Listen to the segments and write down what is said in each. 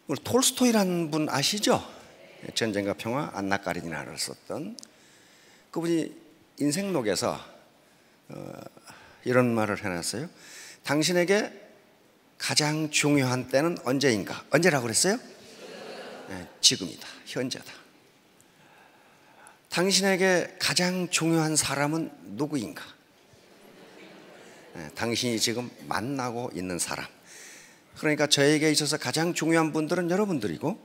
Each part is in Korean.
우리 톨스토이라는 분 아시죠? 전쟁과 평화, 안나 까리니나를 썼던 그분이 인생록에서 이런 말을 해놨어요. 당신에게 가장 중요한 때는 언제인가? 언제라고 그랬어요? 네, 지금이다, 현재다. 당신에게 가장 중요한 사람은 누구인가? 네, 당신이 지금 만나고 있는 사람. 그러니까 저에게 있어서 가장 중요한 분들은 여러분들이고,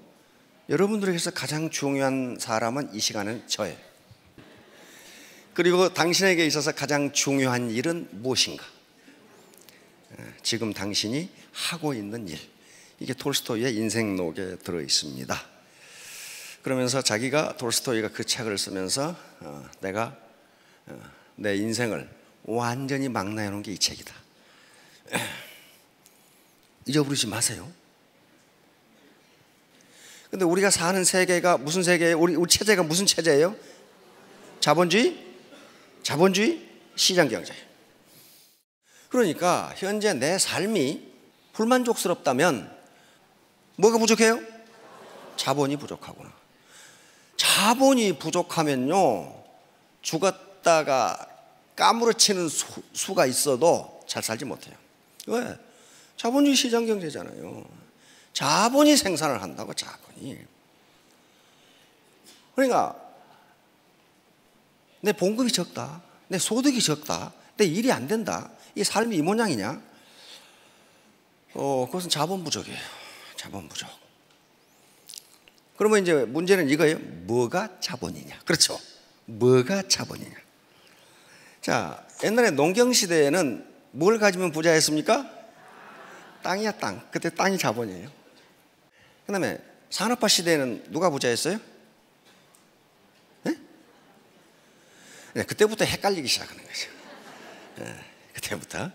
여러분들에게서 가장 중요한 사람은 이 시간은 저예요. 그리고 당신에게 있어서 가장 중요한 일은 무엇인가? 지금 당신이 하고 있는 일. 이게 톨스토이의 인생록에 들어 있습니다. 그러면서 자기가, 톨스토이가 그 책을 쓰면서 내가 내 인생을 완전히 망라해 놓은 게 이 책이다. 잊어버리지 마세요. 근데 우리가 사는 세계가 무슨 세계예요? 우리 체제가 무슨 체제예요? 자본주의, 시장경제. 그러니까 현재 내 삶이 불만족스럽다면 뭐가 부족해요? 자본이 부족하구나. 자본이 부족하면요, 죽었다가 까무러치는 수가 있어도 잘 살지 못해요. 왜? 자본주의 시장경제잖아요. 자본이 생산을 한다고, 자본이. 그러니까 내 봉급이 적다, 내 소득이 적다, 내 일이 안 된다, 이 삶이 이 모양이냐? 그것은 자본 부족이에요. 자본 부족. 그러면 이제 문제는 이거예요. 뭐가 자본이냐? 그렇죠. 뭐가 자본이냐? 자, 옛날에 농경시대에는 뭘 가지면 부자였습니까? 땅이야, 땅. 그때 땅이 자본이에요. 그 다음에 산업화 시대에는 누가 부자였어요? 네? 네, 그때부터 헷갈리기 시작하는 거죠. 네, 그때부터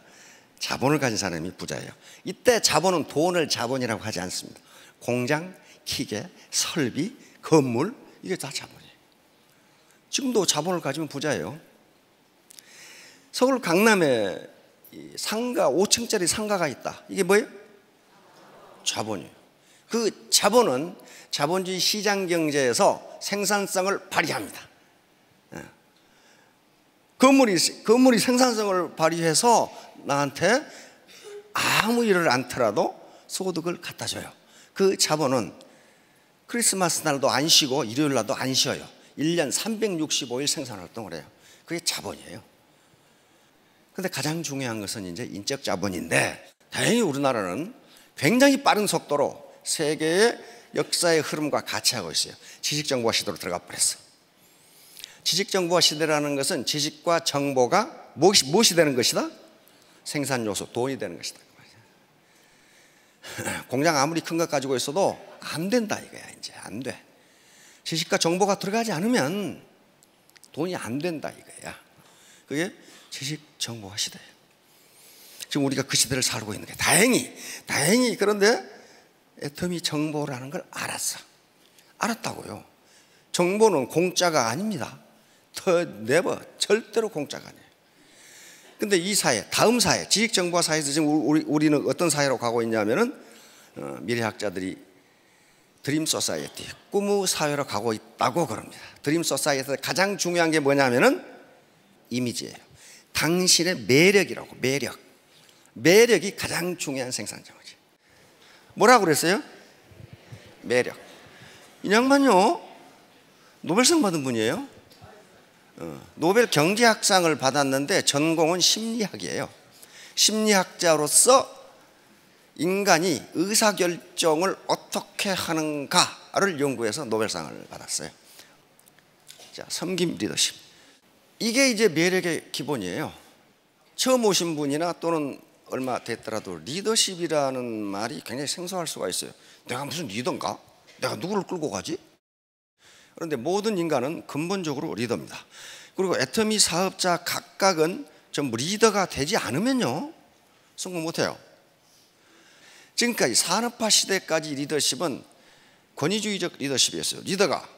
자본을 가진 사람이 부자예요. 이때 자본은 돈을 자본이라고 하지 않습니다. 공장, 기계, 설비, 건물, 이게 다 자본이에요. 지금도 자본을 가지면 부자예요. 서울 강남에 상가, 5층짜리 상가가 있다. 이게 뭐예요? 자본이에요. 그 자본은 자본주의 시장 경제에서 생산성을 발휘합니다. 건물이 생산성을 발휘해서 나한테 아무 일을 않더라도 소득을 갖다 줘요. 그 자본은 크리스마스 날도 안 쉬고 일요일 날도 안 쉬어요. 1년 365일 생산 활동을 해요. 그게 자본이에요. 근데 가장 중요한 것은 이제 인적 자본인데, 다행히 우리나라는 굉장히 빠른 속도로 세계의 역사의 흐름과 같이 하고 있어요. 지식정보화 시대로 들어가 버렸어요. 지식정보화 시대라는 것은 지식과 정보가 무엇이 되는 것이다? 생산 요소, 돈이 되는 것이다. 공장 아무리 큰 것 가지고 있어도 안 된다 이거야. 이제 안 돼. 지식과 정보가 들어가지 않으면 돈이 안 된다 이거야. 그게 지식 정보화 시대예요. 지금 우리가 그 시대를 살고 있는 게 다행히 그런데 애터미 정보라는 걸 알았다고요. 정보는 공짜가 아닙니다. 절대로 공짜가 아니에요. 근데 이 사회, 다음 사회, 지식 정보화 사회에서 지금 우리는 어떤 사회로 가고 있냐면은 미래학자들이 드림 소사이어티, 꿈의 사회로 가고 있다고 그럽니다. 드림 소사이어티에서 가장 중요한 게 뭐냐면은 이미지예요. 당신의 매력이라고. 매력이 가장 중요한 생산자원이에요. 뭐라고 그랬어요? 매력. 이 양반요, 노벨상 받은 분이에요. 노벨 경제학상을 받았는데 전공은 심리학이에요. 심리학자로서 인간이 의사결정을 어떻게 하는가를 연구해서 노벨상을 받았어요. 자, 섬김 리더십. 이게 이제 매력의 기본이에요. 처음 오신 분이나 또는 얼마 됐더라도 리더십이라는 말이 굉장히 생소할 수가 있어요. 내가 무슨 리더인가? 내가 누구를 끌고 가지? 그런데 모든 인간은 근본적으로 리더입니다. 그리고 애터미 사업자 각각은 전부 리더가 되지 않으면요, 성공 못해요. 지금까지 산업화 시대까지 리더십은 권위주의적 리더십이었어요. 리더가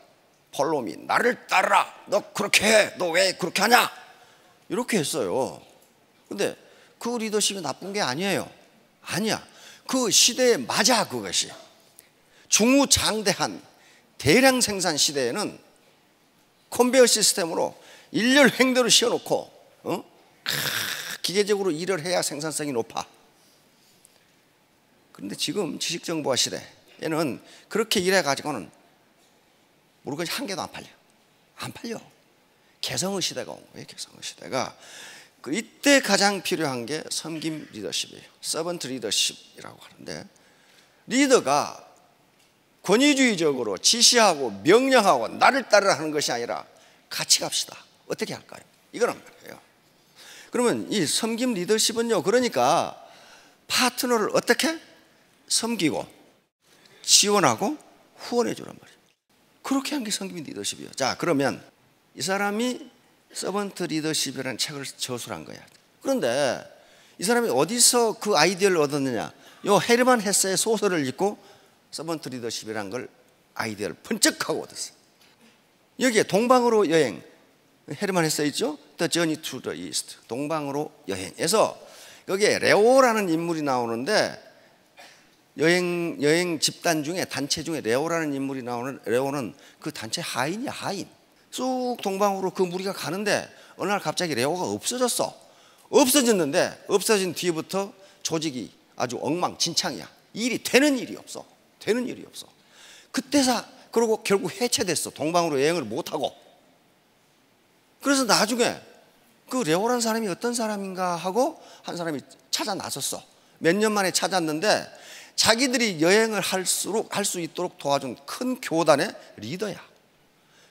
폴로미, 나를 따르라, 너 그렇게 해, 너 왜 그렇게 하냐, 이렇게 했어요. 근데 그 리더십이 나쁜 게 아니에요. 아니야. 그 시대에 맞아. 그것이 중후장대한 대량 생산 시대에는 컨베이어 시스템으로 일렬 횡대로 씌워놓고 기계적으로 일을 해야 생산성이 높아. 그런데 지금 지식정보화 시대에는 그렇게 일해가지고는 물건이 한 개도 안 팔려. 안 팔려. 개성의 시대가 온 거예요. 개성의 시대가. 이때 가장 필요한 게 섬김 리더십이에요. 서번트 리더십이라고 하는데, 리더가 권위주의적으로 지시하고 명령하고 나를 따르라 하는 것이 아니라 같이 갑시다. 어떻게 할까요? 이거란 말이에요. 그러면 이 섬김 리더십은요, 그러니까 파트너를 어떻게 섬기고 지원하고 후원해 주란 말이에요. 그렇게 한 게 섬김 리더십이에요. 자, 그러면 이 사람이 서번트 리더십이라는 책을 저술한 거야. 그런데 이 사람이 어디서 그 아이디어를 얻었느냐? 요 헤르만 헤세의 소설을 읽고 서번트 리더십이라는 걸 아이디어를 번쩍하고 얻었어요. 여기에 동방으로 여행, 헤르만 헤세 있죠? The Journey to the East, 동방으로 여행에서 여기에 레오라는 인물이 나오는데, 여행 집단 중에, 단체 중에 레오라는 인물이 나오는, 레오는 그 단체 하인이야, 하인. 쑥 동방으로 그 무리가 가는데 어느 날 갑자기 레오가 없어졌어. 없어졌는데 없어진 뒤부터 조직이 아주 엉망진창이야. 일이 되는 일이 없어. 되는 일이 없어. 그때서 그러고 결국 해체됐어. 동방으로 여행을 못하고. 그래서 나중에 그 레오라는 사람이 어떤 사람인가 하고 한 사람이 찾아 나섰어. 몇 년 만에 찾았는데 자기들이 여행을 할 수 있도록 도와준 큰 교단의 리더야.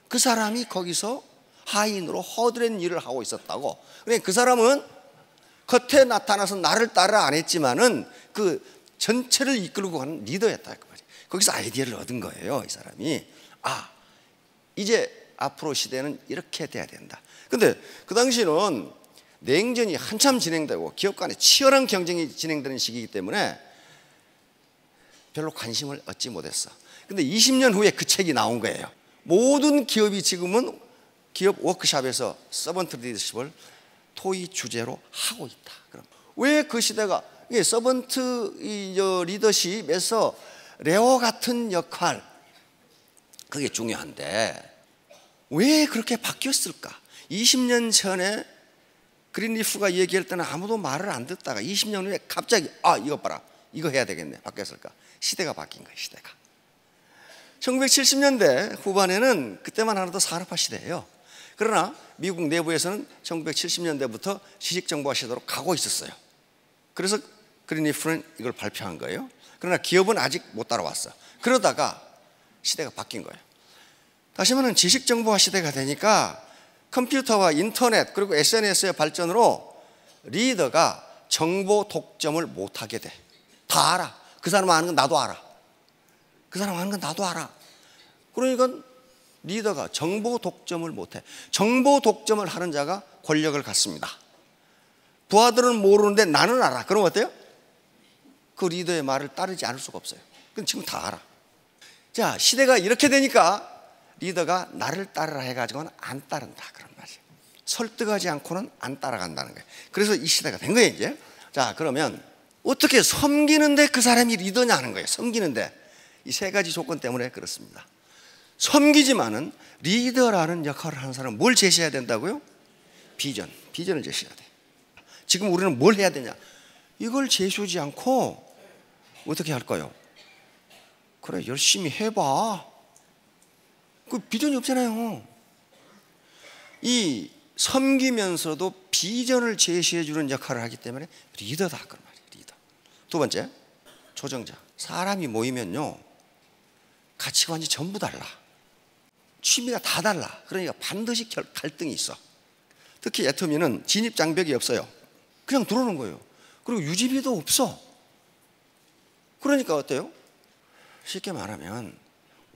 그 사람이 거기서 하인으로 허드렛 일을 하고 있었다고. 그러니까 그 사람은 겉에 나타나서 나를 따라 안 했지만은 그 전체를 이끌고 가는 리더였다. 그 말이에요. 거기서 아이디어를 얻은 거예요, 이 사람이. 아, 이제 앞으로 시대는 이렇게 돼야 된다. 근데 그 당시는 냉전이 한참 진행되고 기업 간에 치열한 경쟁이 진행되는 시기이기 때문에 별로 관심을 얻지 못했어. 근데 20년 후에 그 책이 나온 거예요. 모든 기업이 지금은 기업 워크숍에서 서번트 리더십을 토의 주제로 하고 있다. 그럼 왜 그 시대가 서번트 리더십에서 레오 같은 역할, 그게 중요한데 왜 그렇게 바뀌었을까? 20년 전에 그린리프가 얘기할 때는 아무도 말을 안 듣다가 20년 후에 갑자기 이거 봐라, 이거 해야 되겠네, 바뀌었을까? 시대가 바뀐 거예요. 시대가 1970년대 후반에는 그때만 하나도 산업화 시대예요. 그러나 미국 내부에서는 1970년대부터 지식정보화 시대로 가고 있었어요. 그래서 그린리프는 이걸 발표한 거예요. 그러나 기업은 아직 못 따라왔어. 그러다가 시대가 바뀐 거예요. 다시 말하면 지식정보화 시대가 되니까 컴퓨터와 인터넷 그리고 SNS의 발전으로 리더가 정보 독점을 못하게 돼. 다 알아. 그 사람 아는 건 나도 알아. 그 사람 아는 건 나도 알아. 그러니까 리더가 정보 독점을 못해. 정보 독점을 하는 자가 권력을 갖습니다. 부하들은 모르는데 나는 알아. 그럼 어때요? 그 리더의 말을 따르지 않을 수가 없어요. 그건 지금 다 알아. 자, 시대가 이렇게 되니까 리더가 나를 따르라 해가지고는 안 따른다, 그런 말이에요. 설득하지 않고는 안 따라간다는 거예요. 그래서 이 시대가 된 거예요, 이제. 자, 그러면 어떻게 섬기는데 그 사람이 리더냐 하는 거예요. 섬기는데 이 세 가지 조건 때문에 그렇습니다. 섬기지만은 리더라는 역할을 하는 사람은 뭘 제시해야 된다고요? 비전을 제시해야 돼. 지금 우리는 뭘 해야 되냐? 이걸 제시하지 않고 어떻게 할까요? 그래, 열심히 해봐. 그 비전이 없잖아요. 이 섬기면서도 비전을 제시해 주는 역할을 하기 때문에 리더다, 그런 말이에요. 리더. 두 번째, 조정자. 사람이 모이면요, 가치관이 전부 달라. 취미가 다 달라. 그러니까 반드시 갈등이 있어. 특히 애터미는 진입 장벽이 없어요. 그냥 들어오는 거예요. 그리고 유지비도 없어. 그러니까 어때요? 쉽게 말하면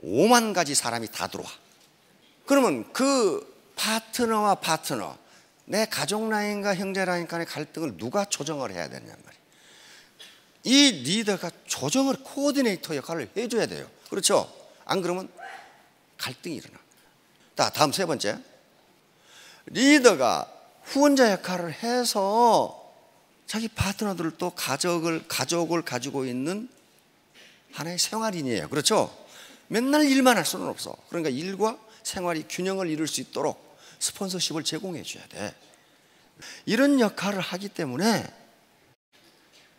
5만 가지 사람이 다 들어와. 그러면 그 파트너와 파트너, 내 가족 라인과 형제 라인 간의 갈등을 누가 조정을 해야 되느냐 말이에요. 이 리더가 조정을, 코디네이터 역할을 해줘야 돼요. 그렇죠? 안 그러면 갈등이 일어나. 다음 세 번째, 리더가 후원자 역할을 해서 자기 파트너들을 또 가족을 가지고 있는 하나의 생활인이에요. 그렇죠? 맨날 일만 할 수는 없어. 그러니까 일과 생활이 균형을 이룰 수 있도록 스폰서십을 제공해 줘야 돼. 이런 역할을 하기 때문에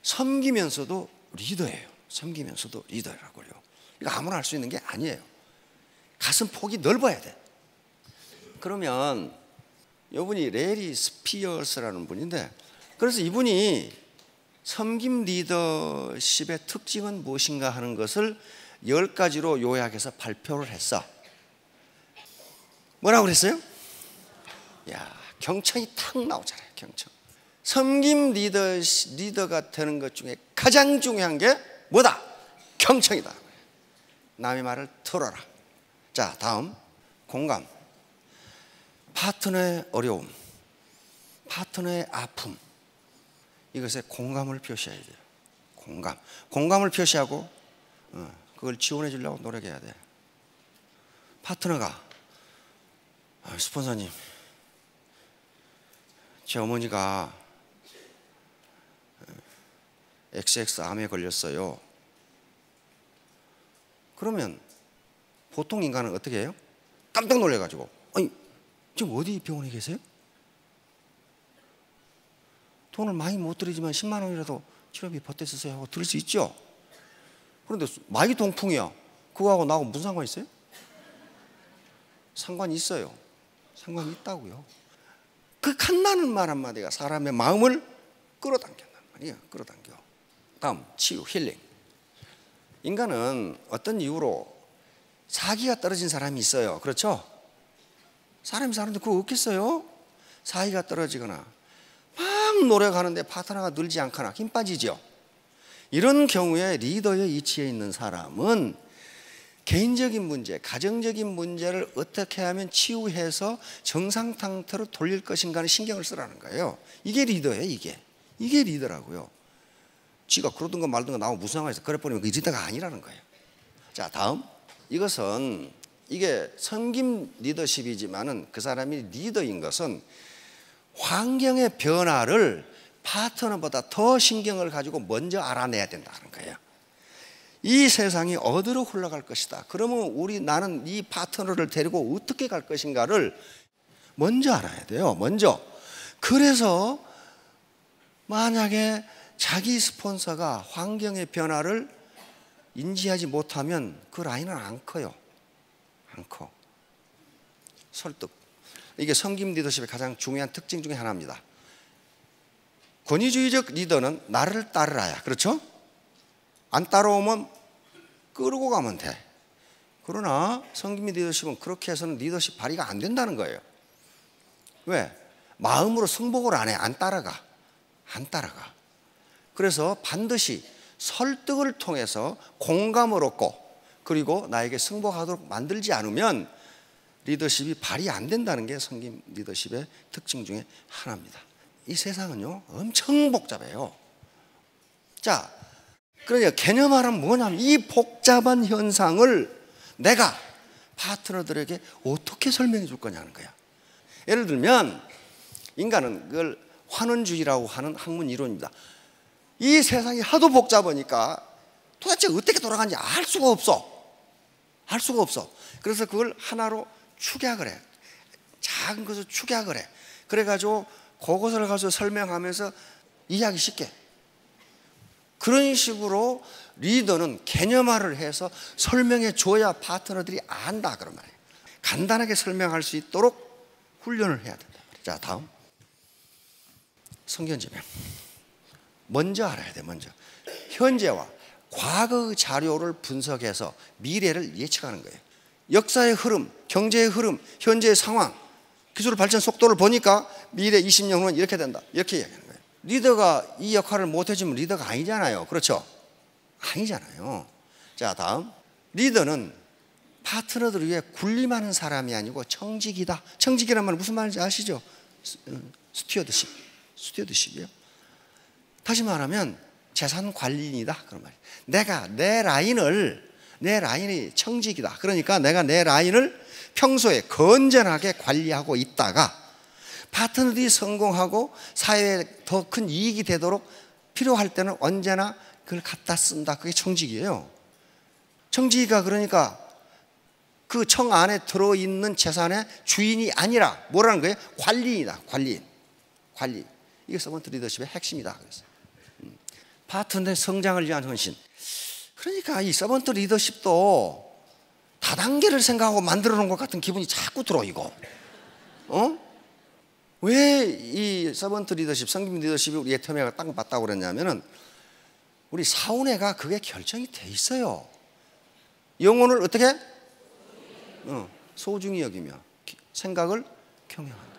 섬기면서도 리더예요. 섬기면서도 리더라고요. 이거 아무나 할 수 있는 게 아니에요. 가슴 폭이 넓어야 돼. 그러면 이분이 레리 스피어스라는 분인데, 그래서 이분이 섬김 리더십의 특징은 무엇인가 하는 것을 10가지로 요약해서 발표를 했어. 뭐라고 그랬어요? 야, 경청이 탁 나오잖아요. 경청. 섬김 리더가 되는 것 중에 가장 중요한 게 뭐다? 경청이다. 남의 말을 들어라. 자, 다음 공감. 파트너의 어려움, 파트너의 아픔, 이것에 공감을 표시해야 돼요. 공감을 표시하고 그걸 지원해 주려고 노력해야 돼. 파트너가 스폰서님, 제 어머니가 XX암에 걸렸어요. 그러면 보통 인간은 어떻게 해요? 깜짝 놀래가지고, 아니 지금 어디 병원에 계세요? 돈을 많이 못 드리지만 10만 원이라도 치료비 보태주세요 하고 들을 수 있죠. 그런데 마이 동풍이야. 그거하고 나하고 무슨 상관이 있어요? 상관이 있어요. 상관이 있다고요. 그 칸나는 말 한마디가 사람의 마음을 끌어당긴단 말이에요. 끌어당겨. 다음 치유, 힐링. 인간은 어떤 이유로 사기가 떨어진 사람이 있어요. 그렇죠? 사람이 사는데 그거 없겠어요? 사이가 떨어지거나 막 노력하는데 파트너가 늘지 않거나 힘 빠지죠. 이런 경우에 리더의 위치에 있는 사람은 개인적인 문제, 가정적인 문제를 어떻게 하면 치유해서 정상 상태로 돌릴 것인가는 신경을 쓰라는 거예요. 이게 리더예요. 이게 리더라고요. 지가 그러든가 말든가 나하고 무슨 상관이 있어. 그래 버리면 그 리더가 아니라는 거예요. 자, 다음. 이것은 이게 섬김 리더십이지만은 그 사람이 리더인 것은 환경의 변화를 파트너보다 더 신경을 가지고 먼저 알아내야 된다는 거예요. 이 세상이 어디로 흘러갈 것이다. 그러면 나는 이 파트너를 데리고 어떻게 갈 것인가를 먼저 알아야 돼요. 먼저. 그래서 만약에 자기 스폰서가 환경의 변화를 인지하지 못하면 그 라인은 안 커요. 안 커. 설득. 이게 섬김 리더십의 가장 중요한 특징 중에 하나입니다. 권위주의적 리더는 나를 따르라야. 그렇죠? 안 따라오면 끌고 가면 돼. 그러나 섬김 리더십은 그렇게 해서는 리더십 발휘가 안 된다는 거예요. 왜? 마음으로 승복을 안 해. 안 따라가. 그래서 반드시 설득을 통해서 공감을 얻고 그리고 나에게 승복하도록 만들지 않으면 리더십이 발휘 안 된다는 게 섬김 리더십의 특징 중에 하나입니다. 이 세상은요 엄청 복잡해요. 자, 그러니까 개념화는 뭐냐면 이 복잡한 현상을 내가 파트너들에게 어떻게 설명해 줄 거냐는 거야. 예를 들면 인간은 그걸 환원주의라고 하는 학문 이론입니다. 이 세상이 하도 복잡하니까 도대체 어떻게 돌아가는지 알 수가 없어. 그래서 그걸 하나로 축약을 해. 작은 것을 축약을 해. 그래가지고 그것을 가지고 설명하면서 이해하기 쉽게. 그런 식으로 리더는 개념화를 해서 설명해 줘야 파트너들이 안다 그런 말이에요. 간단하게 설명할 수 있도록 훈련을 해야 된다. 자, 다음 성견지명. 먼저 알아야 돼. 먼저 현재와 과거의 자료를 분석해서 미래를 예측하는 거예요. 역사의 흐름, 경제의 흐름, 현재의 상황, 기술 발전 속도를 보니까 미래 20년 후는 이렇게 된다. 이렇게 이야기하는 거예요. 리더가 이 역할을 못 해주면 리더가 아니잖아요. 그렇죠? 아니잖아요. 자, 다음. 리더는 파트너들을 위해 군림하는 사람이 아니고 청직이다. 청직이란 말은 무슨 말인지 아시죠? 스튜어드십이요. 다시 말하면 재산 관리인이다 그런 말이에요. 내가 내 라인이 청직이다. 그러니까 내가 내 라인을 평소에 건전하게 관리하고 있다가 파트너들이 성공하고 사회에 더 큰 이익이 되도록 필요할 때는 언제나 그걸 갖다 쓴다. 그게 청직이에요. 청지기가 그러니까 그 청 안에 들어있는 재산의 주인이 아니라 뭐라는 거예요? 관리인이다. 관리. 이게 서번트 리더십의 핵심이다. 그랬어요. 파트너의 성장을 위한 헌신. 그러니까 이 서번트 리더십도 다단계를 생각하고 만들어 놓은 것 같은 기분이 자꾸 들어. 이거 왜 이 서번트 리더십, 성김 리더십이 우리 애터미가 딱 맞다고 그랬냐면은 우리 사운회가 그게 결정이 돼 있어요. 영혼을 어떻게? 소중히 여기며 생각을 경영한다.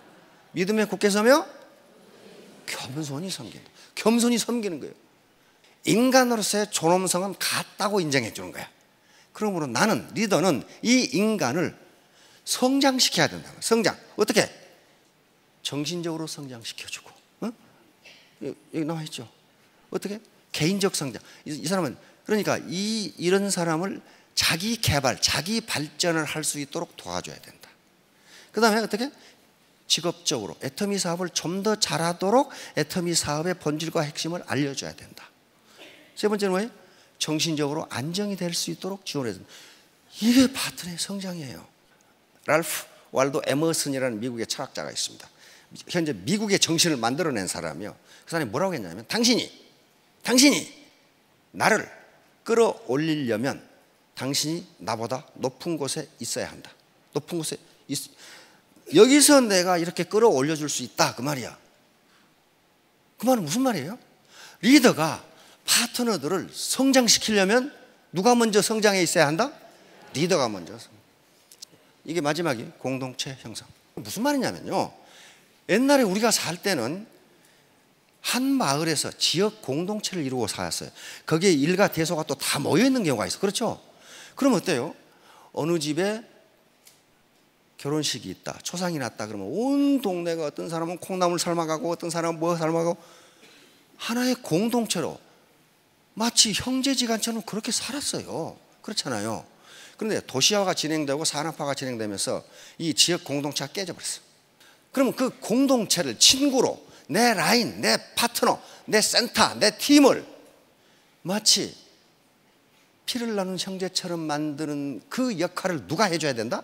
믿음에 굳게 서며 겸손히 섬긴다. 겸손히 섬기는 거예요. 인간으로서의 존엄성은 같다고 인정해 주는 거야. 그러므로 나는, 리더는 이 인간을 성장시켜야 된다. 성장. 어떻게? 정신적으로 성장시켜주고. 여기 나와 있죠. 어떻게? 개인적 성장. 이 사람은 그러니까 이런 사람을 자기 개발, 자기 발전을 할 수 있도록 도와줘야 된다. 그 다음에 어떻게? 직업적으로 애터미 사업을 좀 더 잘하도록 애터미 사업의 본질과 핵심을 알려줘야 된다. 세 번째는 뭐예요? 정신적으로 안정이 될 수 있도록 지원해야 된다. 이게 파트너의 성장이에요. 랄프 왈도 에머슨이라는 미국의 철학자가 있습니다. 현재 미국의 정신을 만들어낸 사람이요. 그 사람이 뭐라고 했냐면 당신이 나를 끌어올리려면 당신이 나보다 높은 곳에 있어야 한다. 높은 곳에 여기서 내가 이렇게 끌어올려 줄 수 있다. 그 말이야. 그 말은 무슨 말이에요? 리더가 파트너들을 성장시키려면 누가 먼저 성장해 있어야 한다? 리더가 먼저. 이게 마지막이 공동체 형성. 무슨 말이냐면요, 옛날에 우리가 살 때는 한 마을에서 지역 공동체를 이루고 살았어요. 거기에 일가 대소가 또 다 모여있는 경우가 있어. 그렇죠? 그럼 어때요? 어느 집에 결혼식이 있다, 초상이 났다 그러면 온 동네가, 어떤 사람은 콩나물 삶아가고 어떤 사람은 뭐 삶아가고 하나의 공동체로 마치 형제지간처럼 그렇게 살았어요. 그렇잖아요. 그런데 도시화가 진행되고 산업화가 진행되면서 이 지역 공동체가 깨져버렸어요. 그러면 그 공동체를 친구로, 내 라인, 내 파트너, 내 센터, 내 팀을 마치 피를 나눈 형제처럼 만드는 그 역할을 누가 해줘야 된다?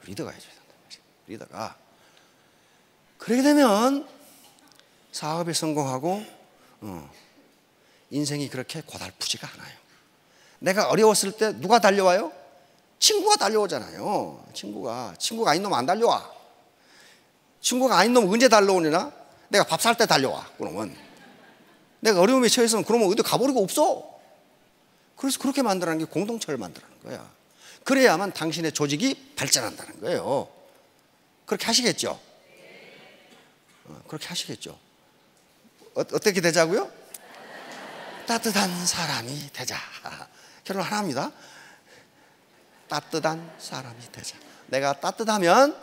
리더가 해줘야 된다. 리더가. 그렇게 되면 사업에 성공하고 인생이 그렇게 고달프지가 않아요. 내가 어려웠을 때 누가 달려와요? 친구가 달려오잖아요. 친구가 아닌 놈 안 달려와. 친구가 아닌 놈 언제 달려오느냐? 내가 밥 살 때 달려와. 그러면 내가 어려움에 처했으면 그러면 어디 가버리고 없어. 그래서 그렇게 만들라는 게 공동체를 만들라는 거야. 그래야만 당신의 조직이 발전한다는 거예요. 그렇게 하시겠죠? 그렇게 하시겠죠? 어떻게 되자고요? 따뜻한 사람이 되자. 결론 하나입니다. 따뜻한 사람이 되자. 내가 따뜻하면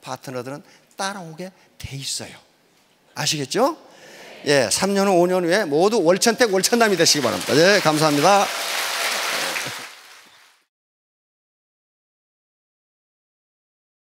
파트너들은 따라오게 돼 있어요. 아시겠죠? 예, 3년 후, 5년 후에 모두 월천택 월천남이 되시기 바랍니다. 예, 감사합니다.